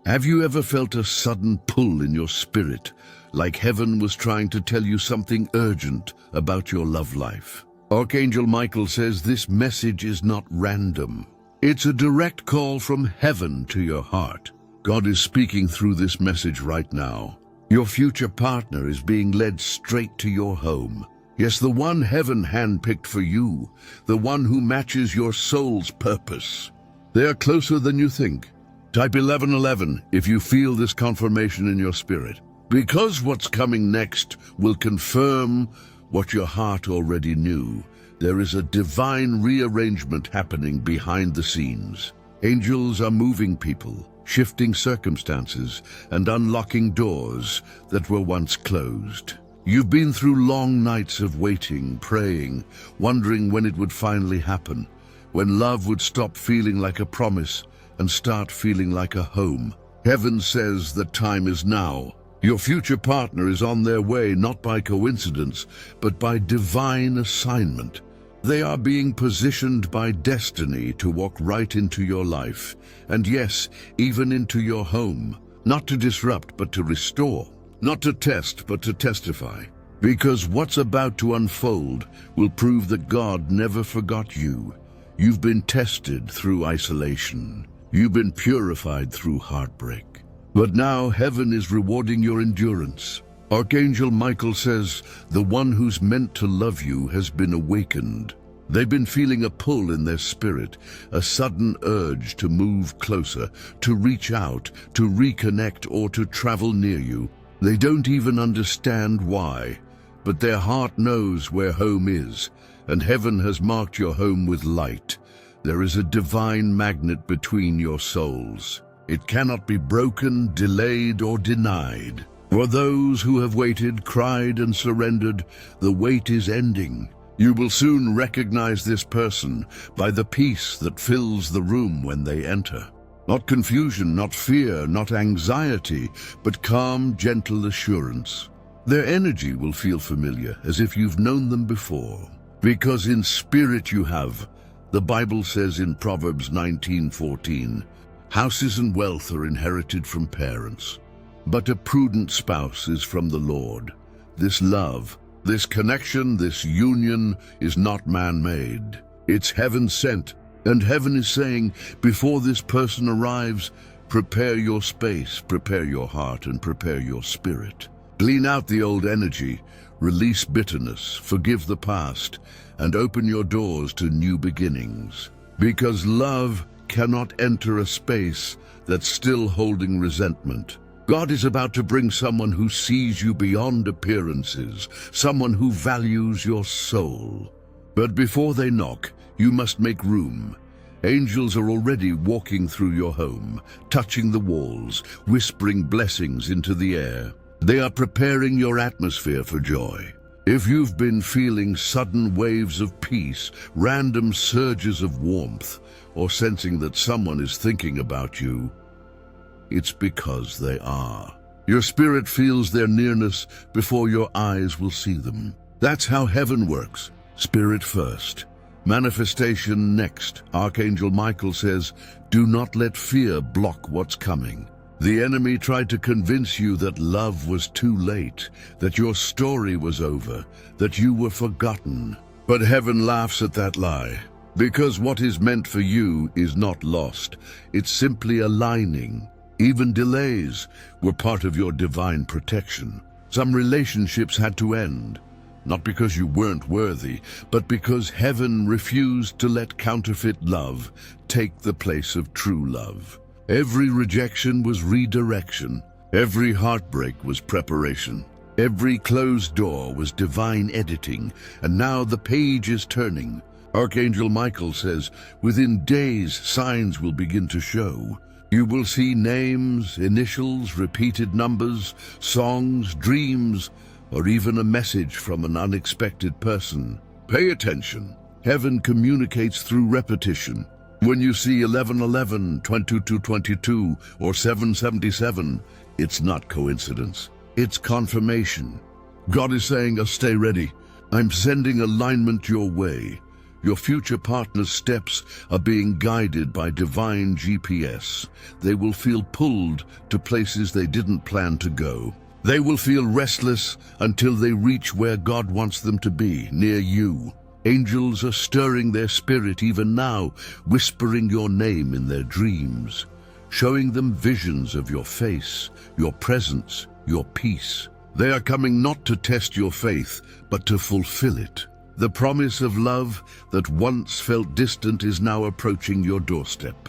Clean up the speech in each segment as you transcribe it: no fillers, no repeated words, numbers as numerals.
Have you ever felt a sudden pull in your spirit, like heaven was trying to tell you something urgent about your love life? Archangel Michael says this message is not random. It's a direct call from heaven to your heart. God is speaking through this message right now. Your future partner is being led straight to your home. Yes, the one heaven handpicked for you, the one who matches your soul's purpose. They are closer than you think. Type 1111 if you feel this confirmation in your spirit. Because what's coming next will confirm what your heart already knew. There is a divine rearrangement happening behind the scenes. Angels are moving people, shifting circumstances, and unlocking doors that were once closed. You've been through long nights of waiting, praying, wondering when it would finally happen, when love would stop feeling like a promise and start feeling like a home. Heaven says the time is now. Your future partner is on their way, not by coincidence, but by divine assignment. They are being positioned by destiny to walk right into your life, and yes, even into your home. Not to disrupt, but to restore. Not to test, but to testify. Because what's about to unfold will prove that God never forgot you. You've been tested through isolation. You've been purified through heartbreak. But now heaven is rewarding your endurance. Archangel Michael says, the one who's meant to love you has been awakened. They've been feeling a pull in their spirit, a sudden urge to move closer, to reach out, to reconnect, or to travel near you. They don't even understand why, but their heart knows where home is, and heaven has marked your home with light. There is a divine magnet between your souls. It cannot be broken, delayed, or denied. For those who have waited, cried, and surrendered, the wait is ending. You will soon recognize this person by the peace that fills the room when they enter. Not confusion, not fear, not anxiety, but calm, gentle assurance. Their energy will feel familiar, as if you've known them before. Because in spirit you have. The Bible says in Proverbs 19:14, houses and wealth are inherited from parents, but a prudent spouse is from the Lord. This love, this connection, this union is not man-made. It's heaven sent, and heaven is saying, before this person arrives, prepare your space, prepare your heart, and prepare your spirit. Clean out the old energy, release bitterness, forgive the past, and open your doors to new beginnings. Because love cannot enter a space that's still holding resentment. God is about to bring someone who sees you beyond appearances, someone who values your soul. But before they knock, you must make room. Angels are already walking through your home, touching the walls, whispering blessings into the air. They are preparing your atmosphere for joy. If you've been feeling sudden waves of peace, random surges of warmth, or sensing that someone is thinking about you, it's because they are. Your spirit feels their nearness before your eyes will see them. That's how heaven works. Spirit first, manifestation next. Archangel Michael says, do not let fear block what's coming. The enemy tried to convince you that love was too late, that your story was over, that you were forgotten. But heaven laughs at that lie, because what is meant for you is not lost. It's simply aligning. Even delays were part of your divine protection. Some relationships had to end, not because you weren't worthy, but because heaven refused to let counterfeit love take the place of true love. Every rejection was redirection. Every heartbreak was preparation. Every closed door was divine editing, and now the page is turning. Archangel Michael says, within days, signs will begin to show. You will see names, initials, repeated numbers, songs, dreams, or even a message from an unexpected person. Pay attention. Heaven communicates through repetition. When you see 1111, 2222, or 777, it's not coincidence. It's confirmation. God is saying, stay ready. I'm sending alignment your way. Your future partner's steps are being guided by divine GPS. They will feel pulled to places they didn't plan to go. They will feel restless until they reach where God wants them to be, near you. Angels are stirring their spirit even now, whispering your name in their dreams, showing them visions of your face, your presence, your peace. They are coming not to test your faith, but to fulfill it. The promise of love that once felt distant is now approaching your doorstep.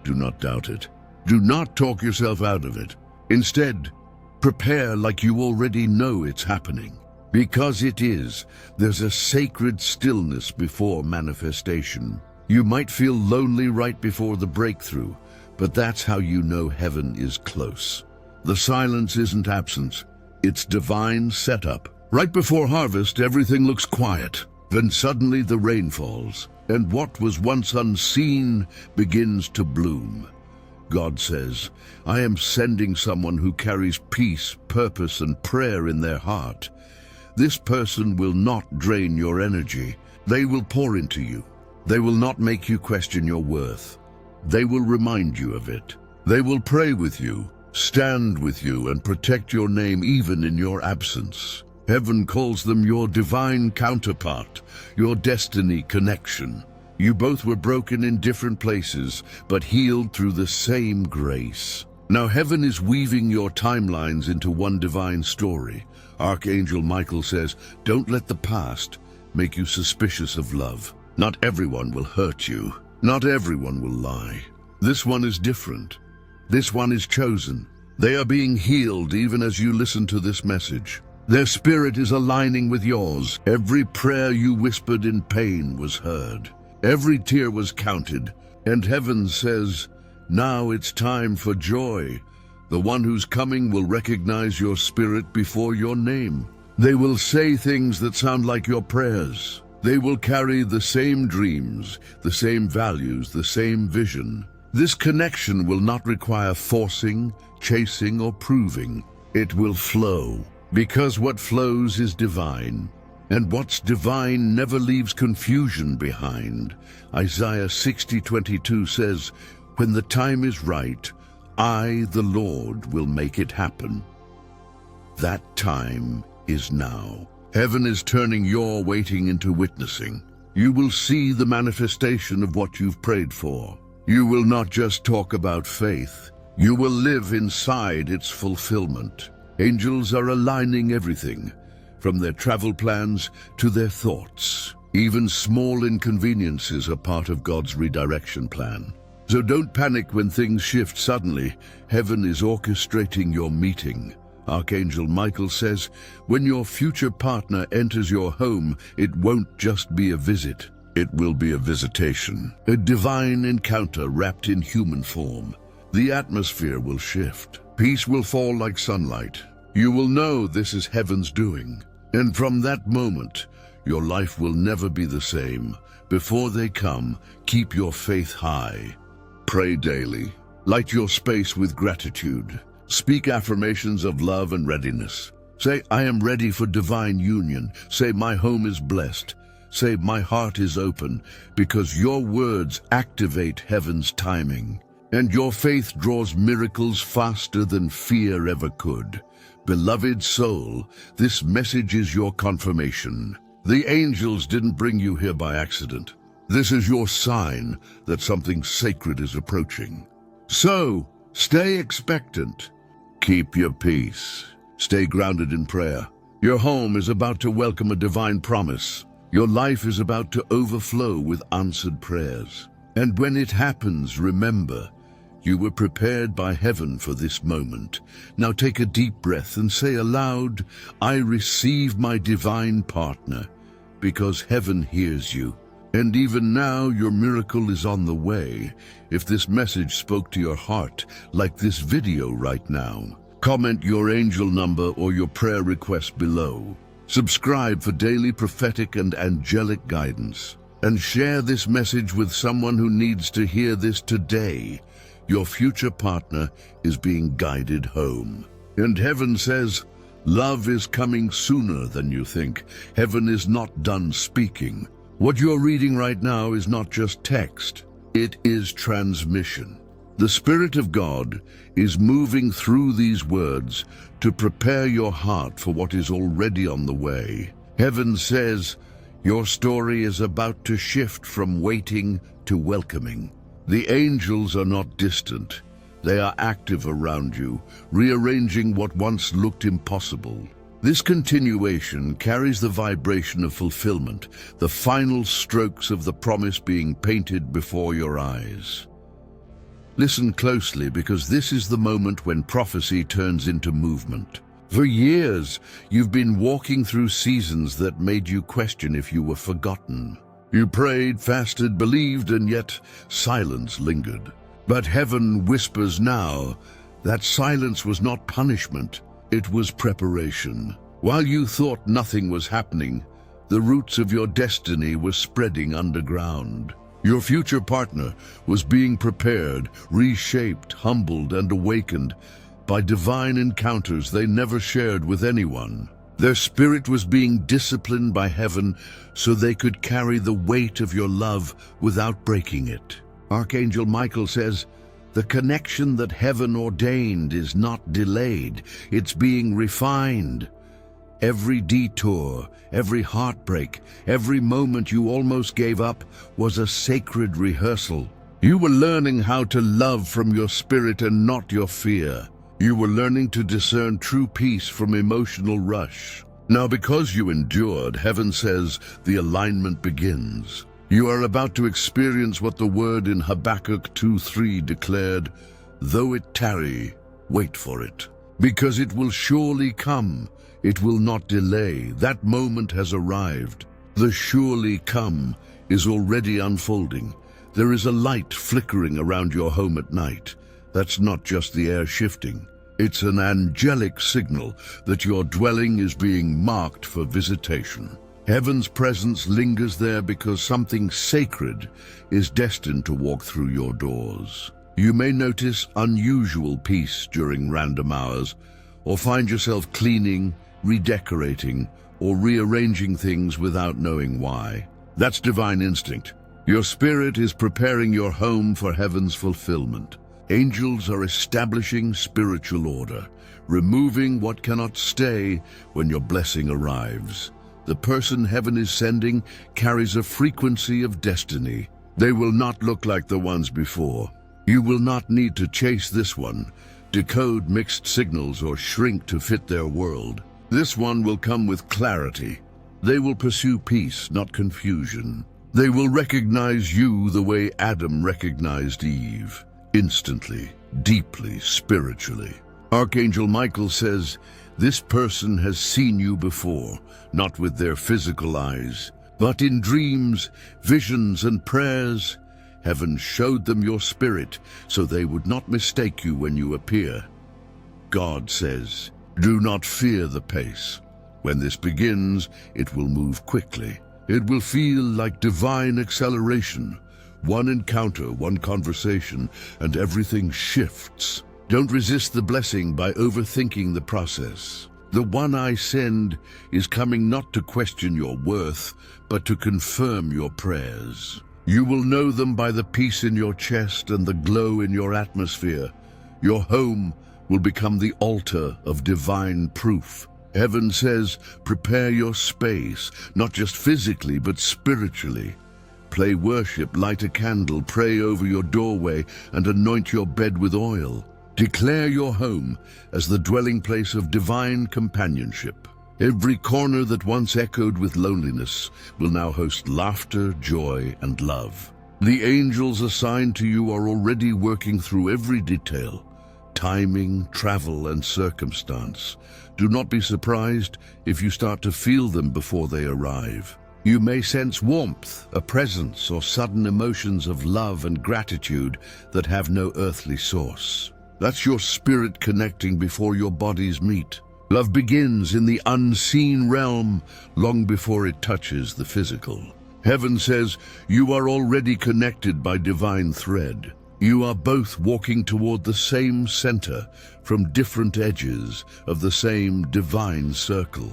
Do not doubt it. Do not talk yourself out of it. Instead, prepare like you already know it's happening. Because it is, there's a sacred stillness before manifestation. You might feel lonely right before the breakthrough, but that's how you know heaven is close. The silence isn't absence, it's divine setup. Right before harvest, everything looks quiet. Then suddenly the rain falls, and what was once unseen begins to bloom. God says, I am sending someone who carries peace, purpose, and prayer in their heart. This person will not drain your energy. They will pour into you. They will not make you question your worth. They will remind you of it. They will pray with you, stand with you, and protect your name even in your absence. Heaven calls them your divine counterpart, your destiny connection. You both were broken in different places, but healed through the same grace. Now heaven is weaving your timelines into one divine story. Archangel Michael says, don't let the past make you suspicious of love. Not everyone will hurt you. Not everyone will lie. This one is different. This one is chosen. They are being healed even as you listen to this message. Their spirit is aligning with yours. Every prayer you whispered in pain was heard. Every tear was counted. And heaven says, now it's time for joy. The one who's coming will recognize your spirit before your name. They will say things that sound like your prayers. They will carry the same dreams, the same values, the same vision. This connection will not require forcing, chasing, or proving. It will flow. Because what flows is divine, and what's divine never leaves confusion behind. Isaiah 60:22 says, when the time is right, I, the Lord, will make it happen. That time is now. Heaven is turning your waiting into witnessing. You will see the manifestation of what you've prayed for. You will not just talk about faith. You will live inside its fulfillment. Angels are aligning everything, from their travel plans to their thoughts. Even small inconveniences are part of God's redirection plan. So don't panic when things shift suddenly. Heaven is orchestrating your meeting. Archangel Michael says, when your future partner enters your home, it won't just be a visit. It will be a visitation, a divine encounter wrapped in human form. The atmosphere will shift. Peace will fall like sunlight. You will know this is heaven's doing. And from that moment, your life will never be the same. Before they come, keep your faith high. Pray daily. Light your space with gratitude. Speak affirmations of love and readiness. Say, I am ready for divine union. Say, my home is blessed. Say, my heart is open, because your words activate heaven's timing. And your faith draws miracles faster than fear ever could. Beloved soul, this message is your confirmation. The angels didn't bring you here by accident. This is your sign that something sacred is approaching. So, stay expectant. Keep your peace. Stay grounded in prayer. Your home is about to welcome a divine promise. Your life is about to overflow with answered prayers. And when it happens, remember, you were prepared by heaven for this moment. Now take a deep breath and say aloud, I receive my divine partner, because heaven hears you. And even now your miracle is on the way. If this message spoke to your heart, like this video right now, comment your angel number or your prayer request below. Subscribe for daily prophetic and angelic guidance. And share this message with someone who needs to hear this today. Your future partner is being guided home. And heaven says, love is coming sooner than you think. Heaven is not done speaking. What you're reading right now is not just text, it is transmission. The Spirit of God is moving through these words to prepare your heart for what is already on the way. Heaven says, your story is about to shift from waiting to welcoming. The angels are not distant. They are active around you, rearranging what once looked impossible. This continuation carries the vibration of fulfillment, the final strokes of the promise being painted before your eyes. Listen closely, because this is the moment when prophecy turns into movement. For years, you've been walking through seasons that made you question if you were forgotten. You prayed, fasted, believed, and yet silence lingered. But heaven whispers now that silence was not punishment, it was preparation. While you thought nothing was happening, the roots of your destiny were spreading underground. Your future partner was being prepared, reshaped, humbled, and awakened by divine encounters they never shared with anyone. Their spirit was being disciplined by heaven so they could carry the weight of your love without breaking it. Archangel Michael says, the connection that heaven ordained is not delayed, it's being refined. Every detour, every heartbreak, every moment you almost gave up was a sacred rehearsal. You were learning how to love from your spirit and not your fear. You were learning to discern true peace from emotional rush. Now, because you endured, heaven says the alignment begins. You are about to experience what the word in Habakkuk 2:3 declared, though it tarry, wait for it. Because it will surely come. It will not delay. That moment has arrived. The surely come is already unfolding. There is a light flickering around your home at night. That's not just the air shifting. It's an angelic signal that your dwelling is being marked for visitation. Heaven's presence lingers there because something sacred is destined to walk through your doors. You may notice unusual peace during random hours, or find yourself cleaning, redecorating, or rearranging things without knowing why. That's divine instinct. Your spirit is preparing your home for heaven's fulfillment. Angels are establishing spiritual order, removing what cannot stay when your blessing arrives. The person heaven is sending carries a frequency of destiny. They will not look like the ones before. You will not need to chase this one, decode mixed signals, or shrink to fit their world. This one will come with clarity. They will pursue peace, not confusion. They will recognize you the way Adam recognized Eve, instantly, deeply, spiritually. Archangel Michael says, this person has seen you before, not with their physical eyes, but in dreams, visions, and prayers. Heaven showed them your spirit so they would not mistake you when you appear. God says, do not fear the pace. When this begins, it will move quickly. It will feel like divine acceleration. One encounter, one conversation, and everything shifts. Don't resist the blessing by overthinking the process. The one I send is coming not to question your worth, but to confirm your prayers. You will know them by the peace in your chest and the glow in your atmosphere. Your home will become the altar of divine proof. Heaven says, prepare your space, not just physically, but spiritually. Play worship, light a candle, pray over your doorway, and anoint your bed with oil. Declare your home as the dwelling place of divine companionship. Every corner that once echoed with loneliness will now host laughter, joy, and love. The angels assigned to you are already working through every detail, timing, travel, and circumstance. Do not be surprised if you start to feel them before they arrive. You may sense warmth, a presence, or sudden emotions of love and gratitude that have no earthly source. That's your spirit connecting before your bodies meet. Love begins in the unseen realm long before it touches the physical. Heaven says you are already connected by divine thread. You are both walking toward the same center from different edges of the same divine circle.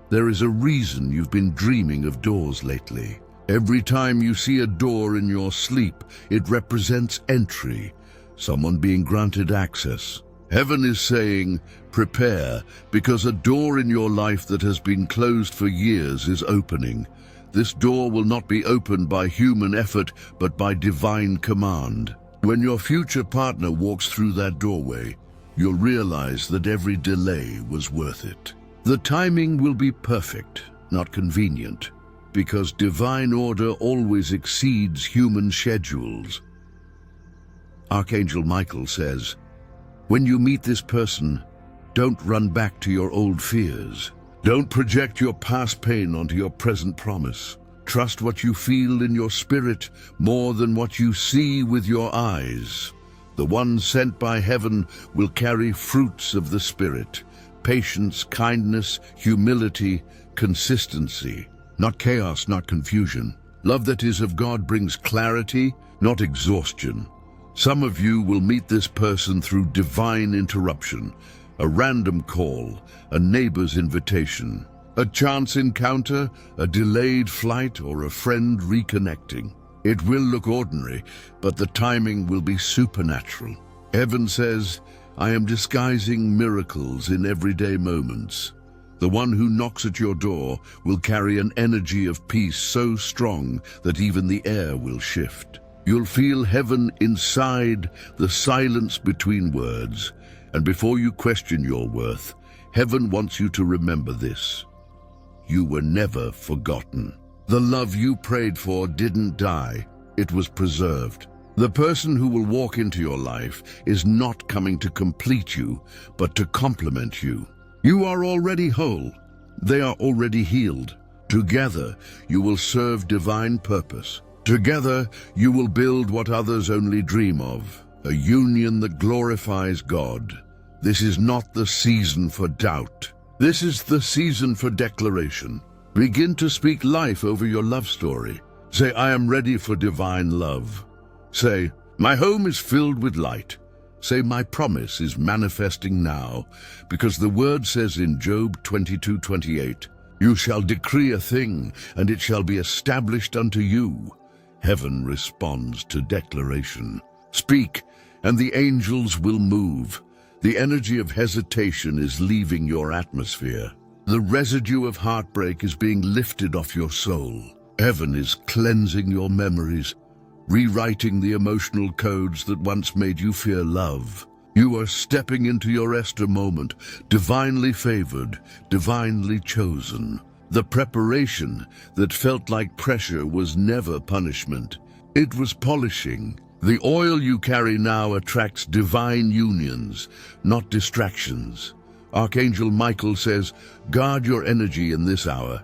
There is a reason you've been dreaming of doors lately. Every time you see a door in your sleep, it represents entry, someone being granted access. Heaven is saying, prepare, because a door in your life that has been closed for years is opening. This door will not be opened by human effort, but by divine command. When your future partner walks through that doorway, you'll realize that every delay was worth it. The timing will be perfect, not convenient, because divine order always exceeds human schedules. Archangel Michael says, when you meet this person, don't run back to your old fears. Don't project your past pain onto your present promise. Trust what you feel in your spirit more than what you see with your eyes. The one sent by heaven will carry fruits of the Spirit: patience, kindness, humility, consistency. Not chaos, not confusion. Love that is of God brings clarity, not exhaustion. Some of you will meet this person through divine interruption, a random call, a neighbor's invitation, a chance encounter, a delayed flight, or a friend reconnecting. It will look ordinary, but the timing will be supernatural. Heaven says, I am disguising miracles in everyday moments. The one who knocks at your door will carry an energy of peace so strong that even the air will shift. You'll feel heaven inside the silence between words, and before you question your worth, heaven wants you to remember this. You were never forgotten. The love you prayed for didn't die, it was preserved. The person who will walk into your life is not coming to complete you, but to complement you. You are already whole. They are already healed. Together, you will serve divine purpose. Together, you will build what others only dream of, a union that glorifies God. This is not the season for doubt. This is the season for declaration. Begin to speak life over your love story. Say, I am ready for divine love. Say, my home is filled with light. Say, my promise is manifesting now, because the word says in Job 22:28, you shall decree a thing, and it shall be established unto you. Heaven responds to declaration. Speak, and the angels will move. The energy of hesitation is leaving your atmosphere. The residue of heartbreak is being lifted off your soul. Heaven is cleansing your memories, rewriting the emotional codes that once made you fear love. You are stepping into your Esther moment, divinely favored, divinely chosen. The preparation that felt like pressure was never punishment. It was polishing. The oil you carry now attracts divine unions, not distractions. Archangel Michael says, guard your energy in this hour.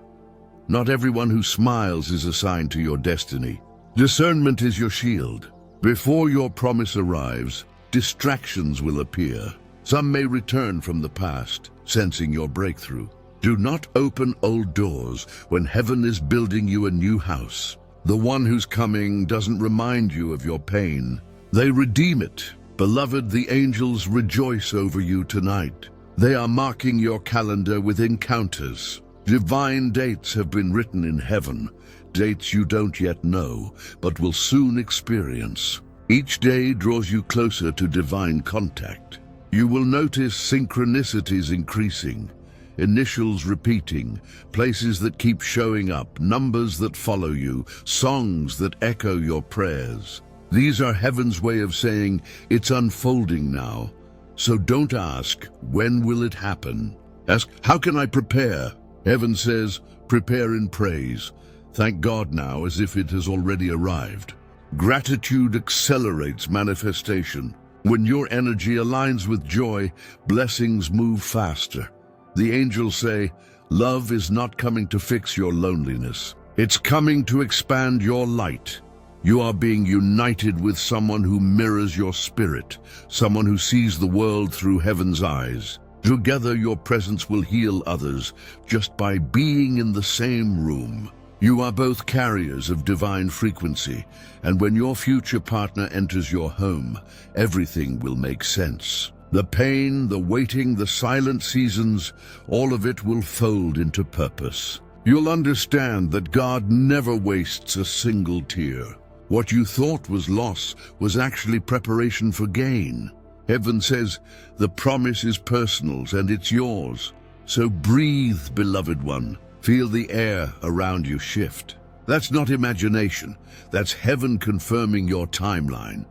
Not everyone who smiles is assigned to your destiny. Discernment is your shield. Before your promise arrives, distractions will appear. Some may return from the past, sensing your breakthrough. Do not open old doors when heaven is building you a new house. The one who's coming doesn't remind you of your pain. They redeem it. Beloved, the angels rejoice over you tonight. They are marking your calendar with encounters. Divine dates have been written in heaven, dates you don't yet know, but will soon experience. Each day draws you closer to divine contact. You will notice synchronicities increasing, initials repeating, places that keep showing up, numbers that follow you, songs that echo your prayers. These are heaven's way of saying, it's unfolding now. So don't ask, when will it happen? Ask, how can I prepare? Heaven says, prepare in praise. Thank God now as if it has already arrived. Gratitude accelerates manifestation. When your energy aligns with joy, blessings move faster. The angels say, love is not coming to fix your loneliness. It's coming to expand your light. You are being united with someone who mirrors your spirit, someone who sees the world through heaven's eyes. Together, your presence will heal others just by being in the same room. You are both carriers of divine frequency, and when your future partner enters your home, everything will make sense. The pain, the waiting, the silent seasons, all of it will fold into purpose. You'll understand that God never wastes a single tear. What you thought was loss was actually preparation for gain. Heaven says, the promise is personal and it's yours. So breathe, beloved one. Feel the air around you shift. That's not imagination. That's heaven confirming your timeline.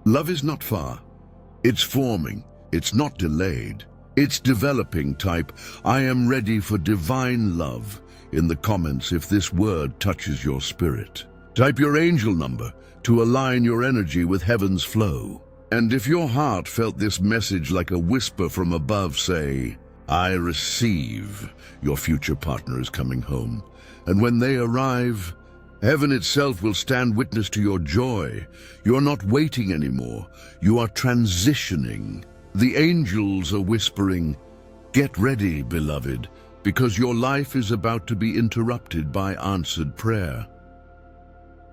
Love is not far. It's forming. It's not delayed. It's developing. Type, I am ready for divine love in the comments if this word touches your spirit. Type your angel number to align your energy with heaven's flow. And if your heart felt this message like a whisper from above, say, I receive. Your future partner is coming home. And when they arrive, heaven itself will stand witness to your joy. You're not waiting anymore. You are transitioning. The angels are whispering, get ready, beloved, because your life is about to be interrupted by answered prayer.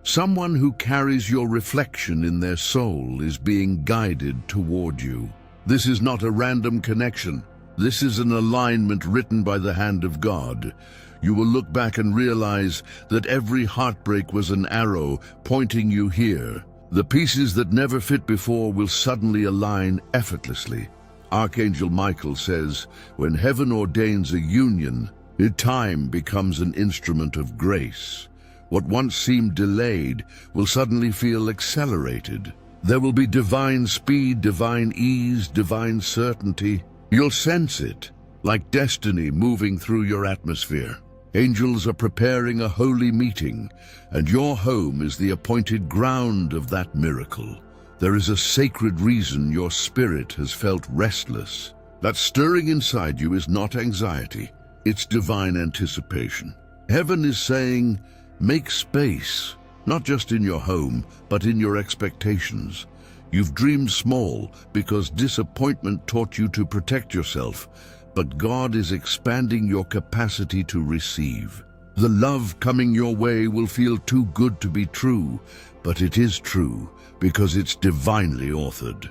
Someone who carries your reflection in their soul is being guided toward you. This is not a random connection. This is an alignment written by the hand of God. You will look back and realize that every heartbreak was an arrow pointing you here. The pieces that never fit before will suddenly align effortlessly. Archangel Michael says, when heaven ordains a union, time becomes an instrument of grace. What once seemed delayed will suddenly feel accelerated. There will be divine speed, divine ease, divine certainty. You'll sense it, like destiny moving through your atmosphere. Angels are preparing a holy meeting, and your home is the appointed ground of that miracle. There is a sacred reason your spirit has felt restless. That stirring inside you is not anxiety, it's divine anticipation. Heaven is saying, make space, not just in your home, but in your expectations. You've dreamed small because disappointment taught you to protect yourself, but God is expanding your capacity to receive. The love coming your way will feel too good to be true, but it is true because it's divinely authored.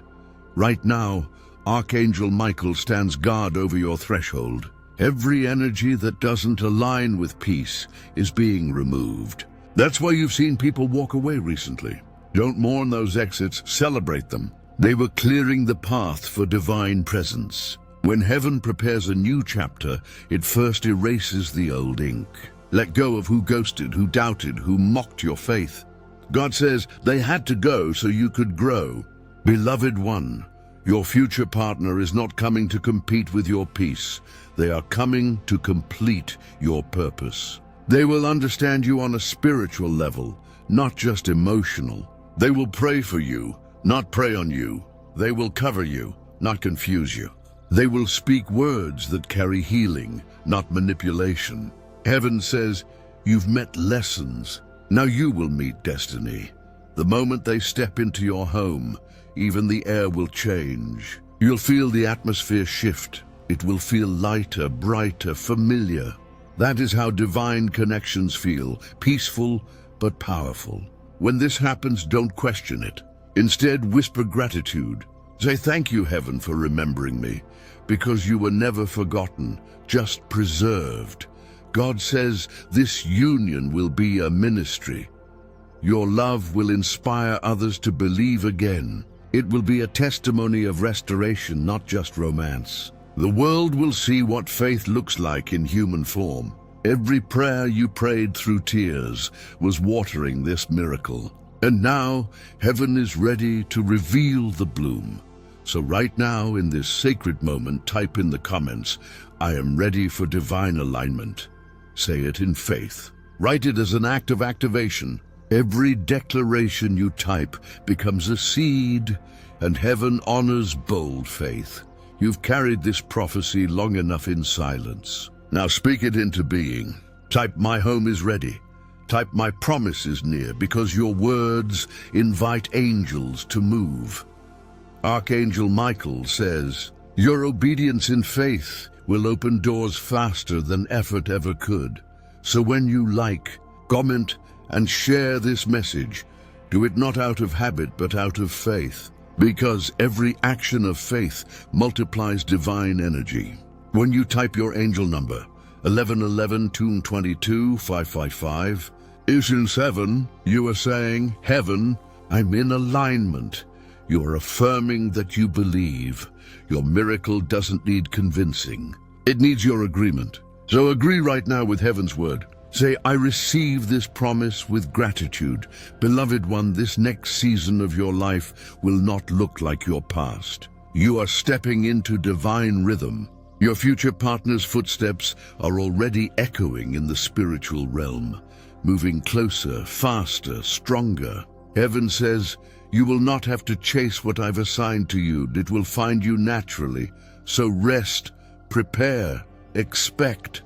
Right now, Archangel Michael stands guard over your threshold. Every energy that doesn't align with peace is being removed. That's why you've seen people walk away recently. Don't mourn those exits, celebrate them. They were clearing the path for divine presence. When heaven prepares a new chapter, it first erases the old ink. Let go of who ghosted, who doubted, who mocked your faith. God says they had to go so you could grow. Beloved one, your future partner is not coming to compete with your peace. They are coming to complete your purpose. They will understand you on a spiritual level, not just emotional. They will pray for you, not prey on you. They will cover you, not confuse you. They will speak words that carry healing, not manipulation. Heaven says, you've met lessons. Now you will meet destiny. The moment they step into your home, even the air will change. You'll feel the atmosphere shift. It will feel lighter, brighter, familiar. That is how divine connections feel, peaceful but powerful. When this happens, don't question it. Instead, whisper gratitude. Say, thank you, heaven, for remembering me, because you were never forgotten, just preserved. God says this union will be a ministry. Your love will inspire others to believe again. It will be a testimony of restoration, not just romance. The world will see what faith looks like in human form. Every prayer you prayed through tears was watering this miracle. And now, heaven is ready to reveal the bloom. So right now, in this sacred moment, type in the comments, I am ready for divine alignment. Say it in faith. Write it as an act of activation. Every declaration you type becomes a seed, and heaven honors bold faith. You've carried this prophecy long enough in silence. Now speak it into being. Type, my home is ready. Type, my promise is near, because your words invite angels to move. Archangel Michael says, your obedience in faith will open doors faster than effort ever could. So when you like, comment, and share this message, do it not out of habit but out of faith. because every action of faith multiplies divine energy. When you type your angel number, 1111 222 555, is in 7, you are saying, Heaven, I'm in alignment. You are affirming that you believe. Your miracle doesn't need convincing. It needs your agreement. So agree right now with heaven's word. Say, I receive this promise with gratitude. Beloved one, this next season of your life will not look like your past. You are stepping into divine rhythm. Your future partner's footsteps are already echoing in the spiritual realm, moving closer, faster, stronger. Heaven says, you will not have to chase what I've assigned to you. It will find you naturally. So rest, prepare, expect,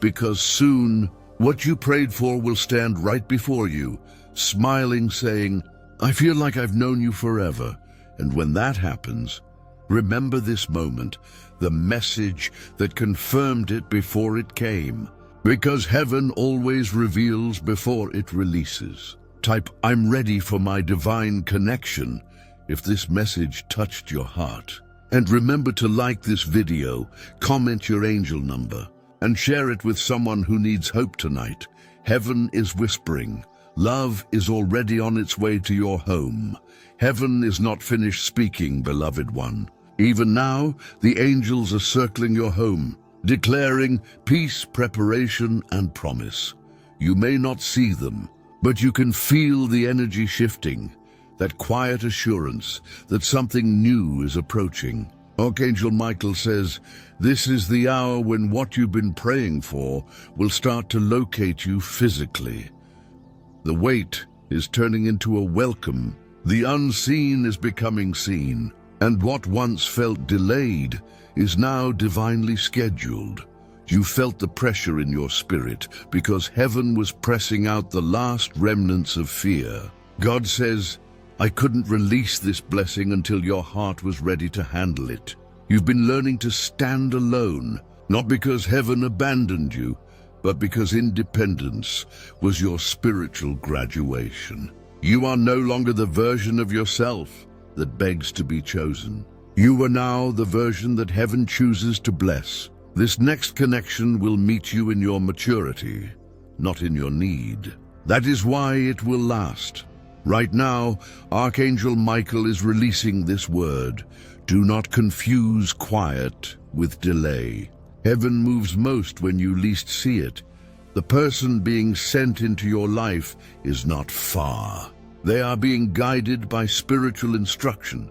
because soon what you prayed for will stand right before you, smiling, saying, I feel like I've known you forever. And when that happens, remember this moment, the message that confirmed it before it came, because heaven always reveals before it releases. Type, I'm ready for my divine connection, if this message touched your heart. And remember to like this video, comment your angel number, and share it with someone who needs hope tonight. Heaven is whispering. Love is already on its way to your home. Heaven is not finished speaking, beloved one. Even now, the angels are circling your home, declaring peace, preparation, and promise. You may not see them, but you can feel the energy shifting, that quiet assurance that something new is approaching. Archangel Michael says, this is the hour when what you've been praying for will start to locate you physically. The wait is turning into a welcome. The unseen is becoming seen, and what once felt delayed is now divinely scheduled. You felt the pressure in your spirit because heaven was pressing out the last remnants of fear. God says, I couldn't release this blessing until your heart was ready to handle it. You've been learning to stand alone, not because heaven abandoned you, but because independence was your spiritual graduation. You are no longer the version of yourself that begs to be chosen. You are now the version that heaven chooses to bless. This next connection will meet you in your maturity, not in your need. That is why it will last. Right now, Archangel Michael is releasing this word. Do not confuse quiet with delay. Heaven moves most when you least see it. The person being sent into your life is not far. They are being guided by spiritual instruction,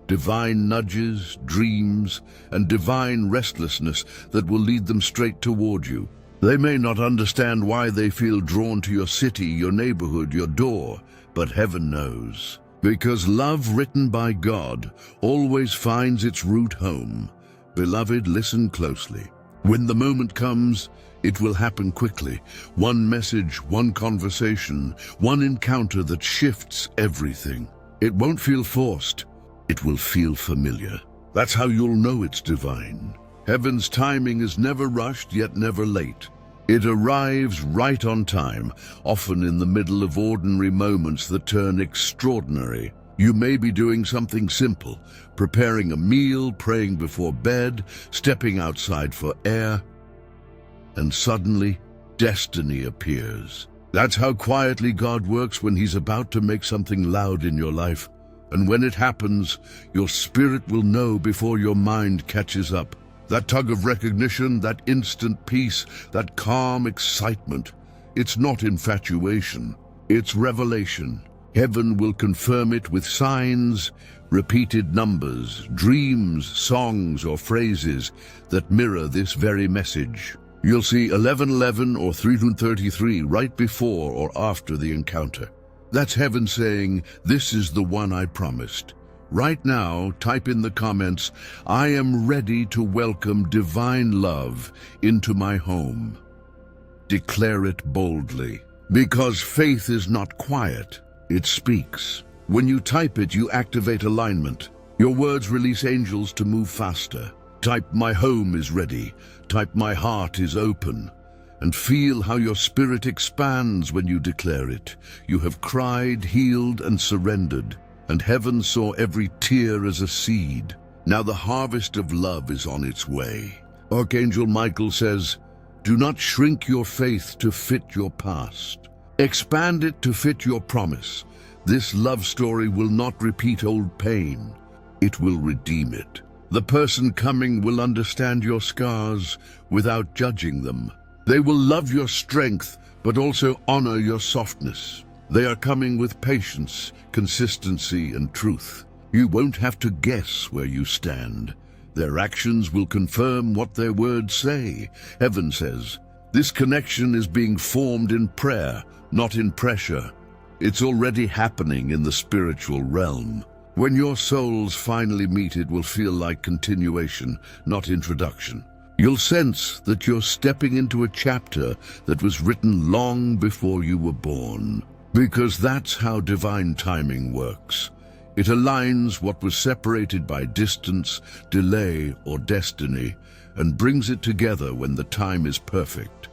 divine nudges, dreams, and divine restlessness that will lead them straight toward you. They may not understand why they feel drawn to your city, your neighborhood, your door, but heaven knows. Because love written by God always finds its route home. Beloved, listen closely. When the moment comes, it will happen quickly. One message, one conversation, one encounter that shifts everything. It won't feel forced. It will feel familiar. That's how you'll know it's divine. Heaven's timing is never rushed, yet never late. It arrives right on time, often in the middle of ordinary moments that turn extraordinary. You may be doing something simple, preparing a meal, praying before bed, stepping outside for air, and suddenly, destiny appears. That's how quietly God works when He's about to make something loud in your life. And when it happens, your spirit will know before your mind catches up. That tug of recognition, that instant peace, that calm excitement. It's not infatuation, it's revelation. Heaven will confirm it with signs, repeated numbers, dreams, songs, or phrases that mirror this very message. You'll see 1111 or 333 right before or after the encounter. That's heaven saying, this is the one I promised. Right now, type in the comments, I am ready to welcome divine love into my home. Declare it boldly, because faith is not quiet, it speaks. When you type it, you activate alignment. Your words release angels to move faster. Type, my home is ready. Type, my heart is open. And feel how your spirit expands when you declare it. You have cried, healed, and surrendered. and heaven saw every tear as a seed. Now the harvest of love is on its way. Archangel Michael says, do not shrink your faith to fit your past. Expand it to fit your promise. This love story will not repeat old pain. It will redeem it. The person coming will understand your scars without judging them. They will love your strength, but also honor your softness. They are coming with patience, consistency, and truth. You won't have to guess where you stand. Their actions will confirm what their words say. Heaven says, this connection is being formed in prayer, not in pressure. It's already happening in the spiritual realm. When your souls finally meet, it will feel like continuation, not introduction. You'll sense that you're stepping into a chapter that was written long before you were born. Because that's how divine timing works. It aligns what was separated by distance, delay, or destiny, and brings it together when the time is perfect.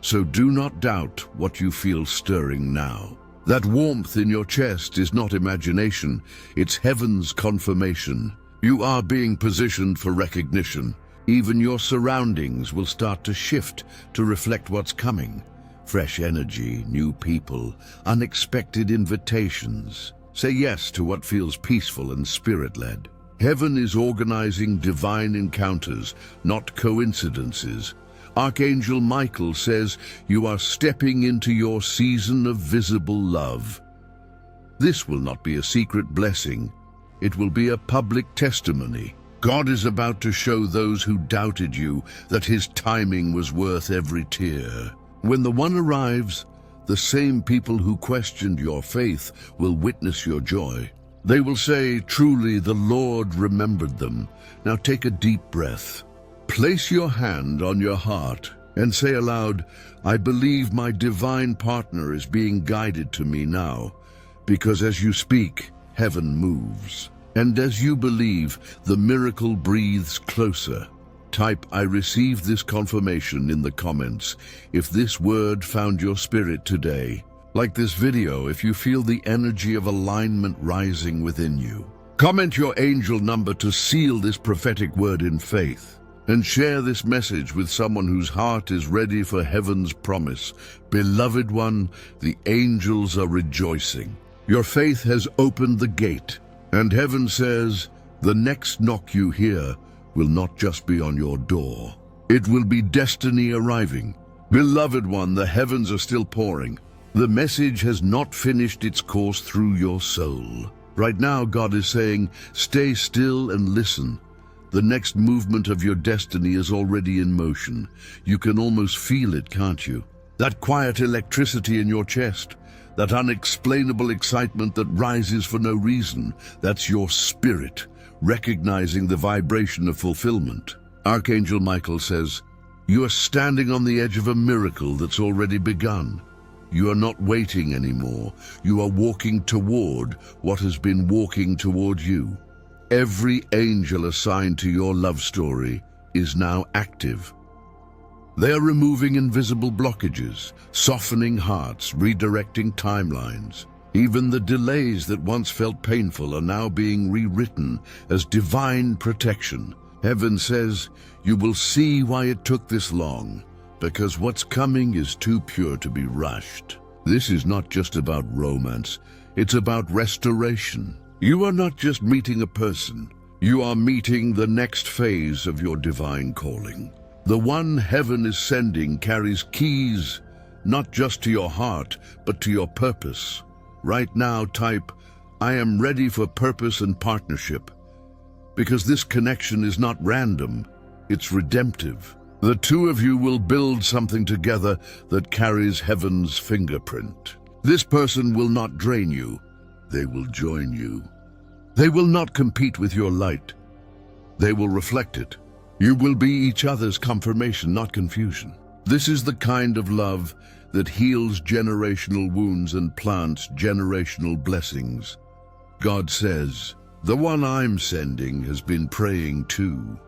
So do not doubt what you feel stirring now. That warmth in your chest is not imagination, it's heaven's confirmation. You are being positioned for recognition. Even your surroundings will start to shift to reflect what's coming. Fresh energy, new people, unexpected invitations. Say yes to what feels peaceful and spirit-led. Heaven is organizing divine encounters, not coincidences. Archangel Michael says you are stepping into your season of visible love. This will not be a secret blessing. It will be a public testimony. God is about to show those who doubted you that his timing was worth every tear. When the one arrives, the same people who questioned your faith will witness your joy. They will say, truly the Lord remembered them. Now take a deep breath. Place your hand on your heart and say aloud, I believe my divine partner is being guided to me now, because as you speak, heaven moves. And as you believe, the miracle breathes closer. Type, I receive this confirmation in the comments if this word found your spirit today. Like this video if you feel the energy of alignment rising within you. Comment your angel number to seal this prophetic word in faith. And share this message with someone whose heart is ready for heaven's promise. Beloved one, the angels are rejoicing. Your faith has opened the gate, and heaven says, the next knock you hear will not just be on your door. It will be destiny arriving. Beloved one, the heavens are still pouring. The message has not finished its course through your soul. Right now, God is saying, stay still and listen. The next movement of your destiny is already in motion. You can almost feel it, can't you? That quiet electricity in your chest, that unexplainable excitement that rises for no reason, that's your spirit, recognizing the vibration of fulfillment. Archangel Michael says, you are standing on the edge of a miracle that's already begun. You are not waiting anymore. You are walking toward what has been walking toward you. Every angel assigned to your love story is now active. They are removing invisible blockages, softening hearts, redirecting timelines. Even the delays that once felt painful are now being rewritten as divine protection. Heaven says, you will see why it took this long, because what's coming is too pure to be rushed. This is not just about romance, it's about restoration. You are not just meeting a person, you are meeting the next phase of your divine calling. The one heaven is sending carries keys, not just to your heart, but to your purpose. Right now, type, I am ready for purpose and partnership. Because this connection is not random, it's redemptive. The two of you will build something together that carries heaven's fingerprint. This person will not drain you, they will join you. They will not compete with your light, they will reflect it. You will be each other's confirmation, not confusion. This is the kind of love that heals generational wounds and plants generational blessings. God says, the one I'm sending has been praying too.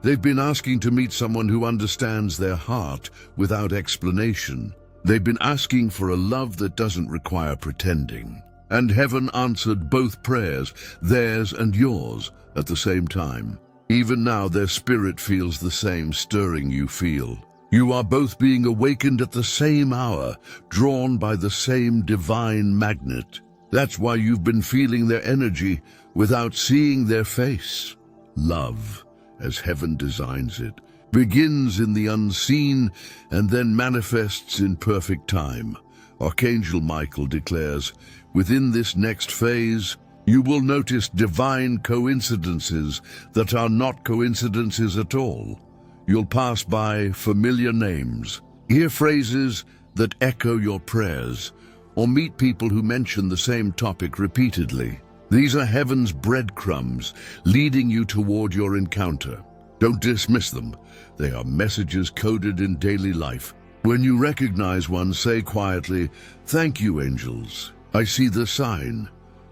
They've been asking to meet someone who understands their heart without explanation. They've been asking for a love that doesn't require pretending. And heaven answered both prayers, theirs and yours, at the same time. Even now their spirit feels the same stirring you feel. You are both being awakened at the same hour, drawn by the same divine magnet. That's why you've been feeling their energy without seeing their face. Love, as heaven designs it, begins in the unseen and then manifests in perfect time. Archangel Michael declares, within this next phase, you will notice divine coincidences that are not coincidences at all. You'll pass by familiar names, hear phrases that echo your prayers, or meet people who mention the same topic repeatedly. These are heaven's breadcrumbs leading you toward your encounter. Don't dismiss them. They are messages coded in daily life. When you recognize one, say quietly, "Thank you, angels. I see the sign."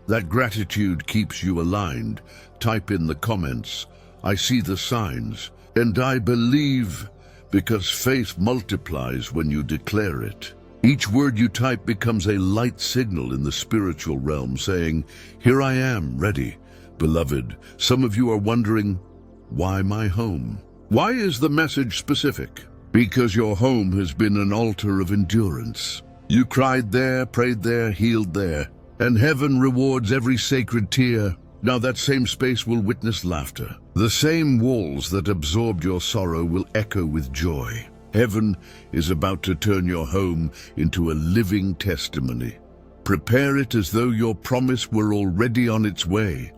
That gratitude keeps you aligned. Type in the comments, "I see the signs, and I believe," because faith multiplies when you declare it. Each word you type becomes a light signal in the spiritual realm saying, "Here I am, ready." Beloved, some of you are wondering, why my home? Why is the message specific? Because your home has been an altar of endurance. You cried there, prayed there, healed there, and heaven rewards every sacred tear. Now that same space will witness laughter. The same walls that absorbed your sorrow will echo with joy. Heaven is about to turn your home into a living testimony. Prepare it as though your promise were already on its way,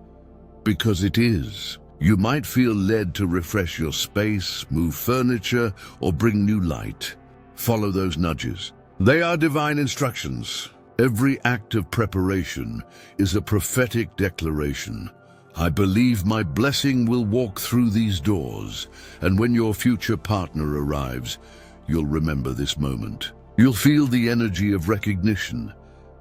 because it is. You might feel led to refresh your space, move furniture, or bring new light. Follow those nudges. They are divine instructions. Every act of preparation is a prophetic declaration. I believe my blessing will walk through these doors, and when your future partner arrives, you'll remember this moment. You'll feel the energy of recognition,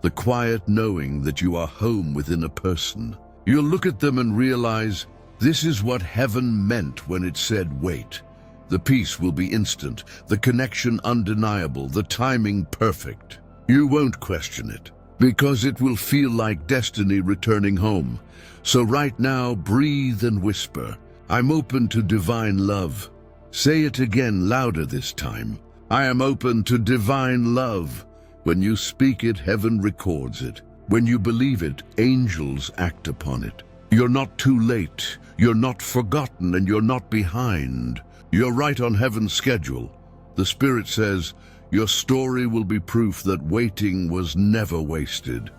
the quiet knowing that you are home within a person. You'll look at them and realize, this is what heaven meant when it said, wait. The peace will be instant, the connection undeniable, the timing perfect. You won't question it, because it will feel like destiny returning home. So right now, breathe and whisper, I'm open to divine love. Say it again, louder this time. I am open to divine love. When you speak it, heaven records it. When you believe it, angels act upon it. You're not too late, you're not forgotten, and you're not behind. You're right on heaven's schedule. The Spirit says, your story will be proof that waiting was never wasted.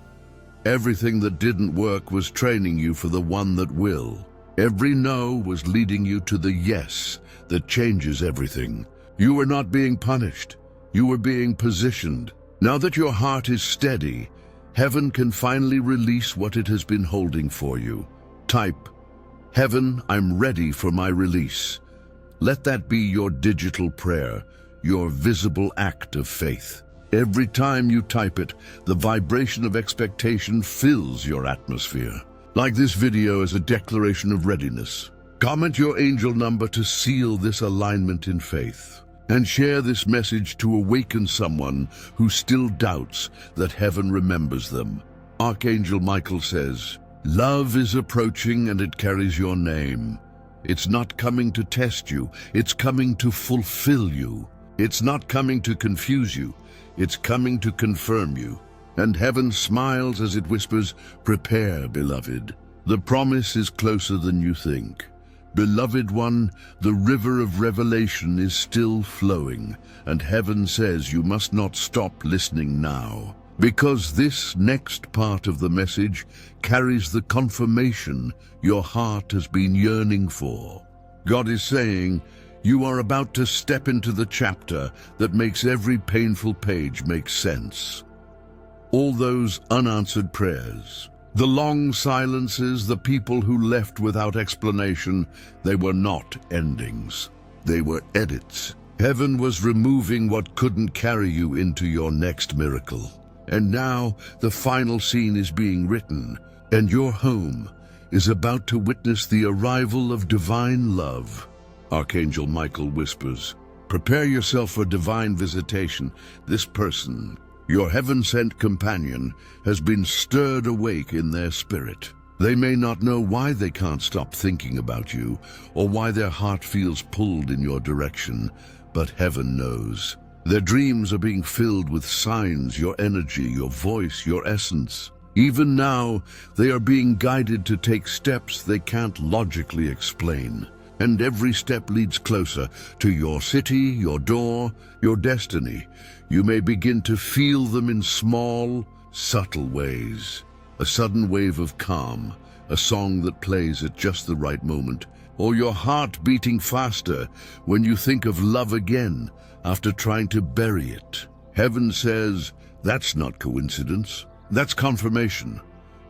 Everything that didn't work was training you for the one that will. Every no was leading you to the yes that changes everything. You were not being punished. You were being positioned. Now that your heart is steady, heaven can finally release what it has been holding for you. Type, Heaven, I'm ready for my release. Let that be your digital prayer, your visible act of faith. Every time you type it, the vibration of expectation fills your atmosphere. Like this video as a declaration of readiness. Comment your angel number to seal this alignment in faith. And share this message to awaken someone who still doubts that heaven remembers them. Archangel Michael says, love is approaching and it carries your name. It's not coming to test you, it's coming to fulfill you. It's not coming to confuse you, it's coming to confirm you. And heaven smiles as it whispers, prepare, beloved. The promise is closer than you think. Beloved one, the river of revelation is still flowing, and heaven says you must not stop listening now. Because this next part of the message carries the confirmation your heart has been yearning for. God is saying, you are about to step into the chapter that makes every painful page make sense. All those unanswered prayers, the long silences, the people who left without explanation, they were not endings. They were edits. Heaven was removing what couldn't carry you into your next miracle. And now the final scene is being written, and your home is about to witness the arrival of divine love. Archangel Michael whispers, prepare yourself for divine visitation. This person Your heaven-sent companion has been stirred awake in their spirit. They may not know why they can't stop thinking about you or why their heart feels pulled in your direction, but heaven knows. Their dreams are being filled with signs, your energy, your voice, your essence. Even now, they are being guided to take steps they can't logically explain. And every step leads closer to your city, your door, your destiny. You may begin to feel them in small, subtle ways. A sudden wave of calm, a song that plays at just the right moment, or your heart beating faster when you think of love again after trying to bury it. Heaven says, that's not coincidence, that's confirmation.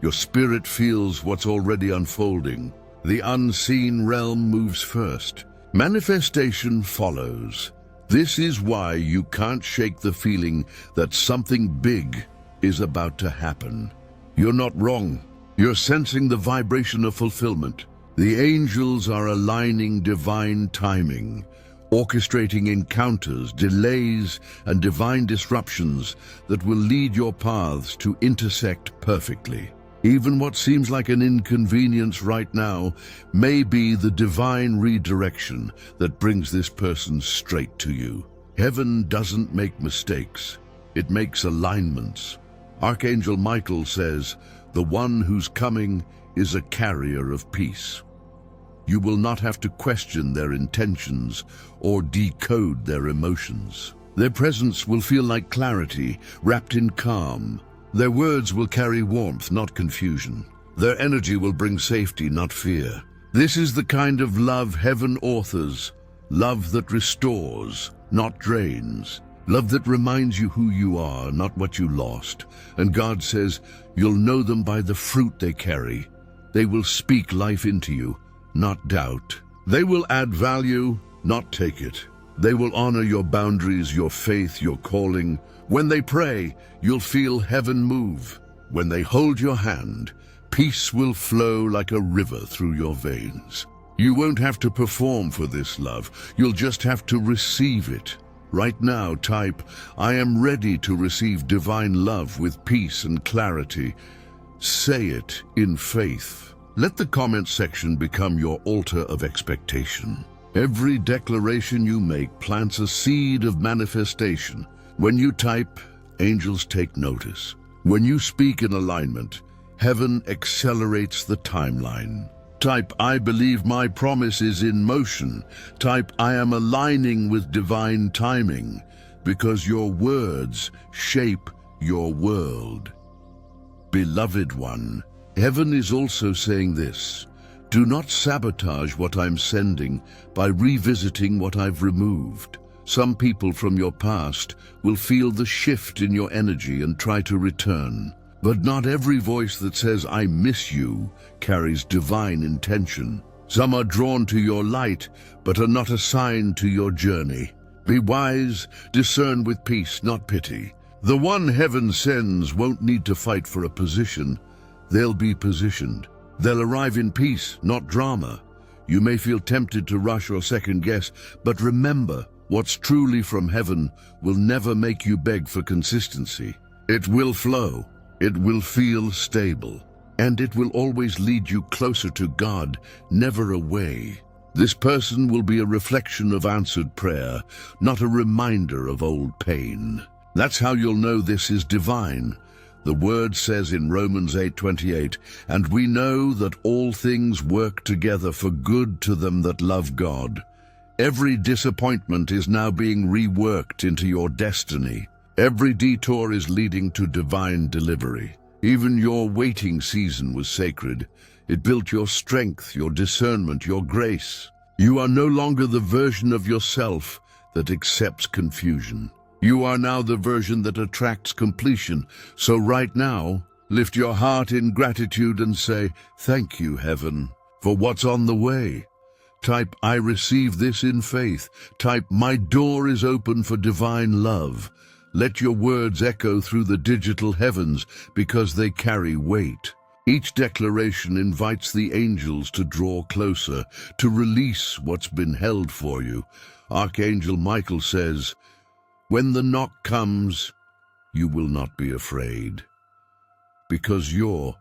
Your spirit feels what's already unfolding. The unseen realm moves first. Manifestation follows. This is why you can't shake the feeling that something big is about to happen. You're not wrong. You're sensing the vibration of fulfillment. The angels are aligning divine timing, orchestrating encounters, delays, and divine disruptions that will lead your paths to intersect perfectly. Even what seems like an inconvenience right now may be the divine redirection that brings this person straight to you. Heaven doesn't make mistakes. It makes alignments. Archangel Michael says, the one who's coming is a carrier of peace. You will not have to question their intentions or decode their emotions. Their presence will feel like clarity wrapped in calm. Their words will carry warmth, not confusion. Their energy will bring safety, not fear. This is the kind of love heaven authors, love that restores, not drains. Love that reminds you who you are, not what you lost. And God says, you'll know them by the fruit they carry. They will speak life into you, not doubt. They will add value, not take it. They will honor your boundaries, your faith, your calling. When they pray, you'll feel heaven move. When they hold your hand, peace will flow like a river through your veins. You won't have to perform for this love. You'll just have to receive it. Right now, type, I am ready to receive divine love with peace and clarity. Say it in faith. Let the comment section become your altar of expectation. Every declaration you make plants a seed of manifestation. When you type, angels take notice. When you speak in alignment, heaven accelerates the timeline. Type, I believe my promise is in motion. Type, I am aligning with divine timing, because your words shape your world. Beloved one, heaven is also saying this. Do not sabotage what I'm sending by revisiting what I've removed. Some people from your past will feel the shift in your energy and try to return. But not every voice that says, I miss you, carries divine intention. Some are drawn to your light, but are not assigned to your journey. Be wise, discern with peace, not pity. The one heaven sends won't need to fight for a position. They'll be positioned. They'll arrive in peace, not drama. You may feel tempted to rush or second guess, but remember, what's truly from heaven will never make you beg for consistency. It will flow. It will feel stable, and it will always lead you closer to God, never away. This person will be a reflection of answered prayer, not a reminder of old pain. That's how you'll know this is divine. The word says in Romans 8:28, and we know that all things work together for good to them that love God. Every disappointment is now being reworked into your destiny. Every detour is leading to divine delivery. Even your waiting season was sacred. It built your strength, your discernment, your grace. You are no longer the version of yourself that accepts confusion. You are now the version that attracts completion. So right now, lift your heart in gratitude and say, thank you, heaven, for what's on the way. Type, I receive this in faith. Type, my door is open for divine love. Let your words echo through the digital heavens because they carry weight. Each declaration invites the angels to draw closer, to release what's been held for you. Archangel Michael says, when the knock comes, you will not be afraid, because you're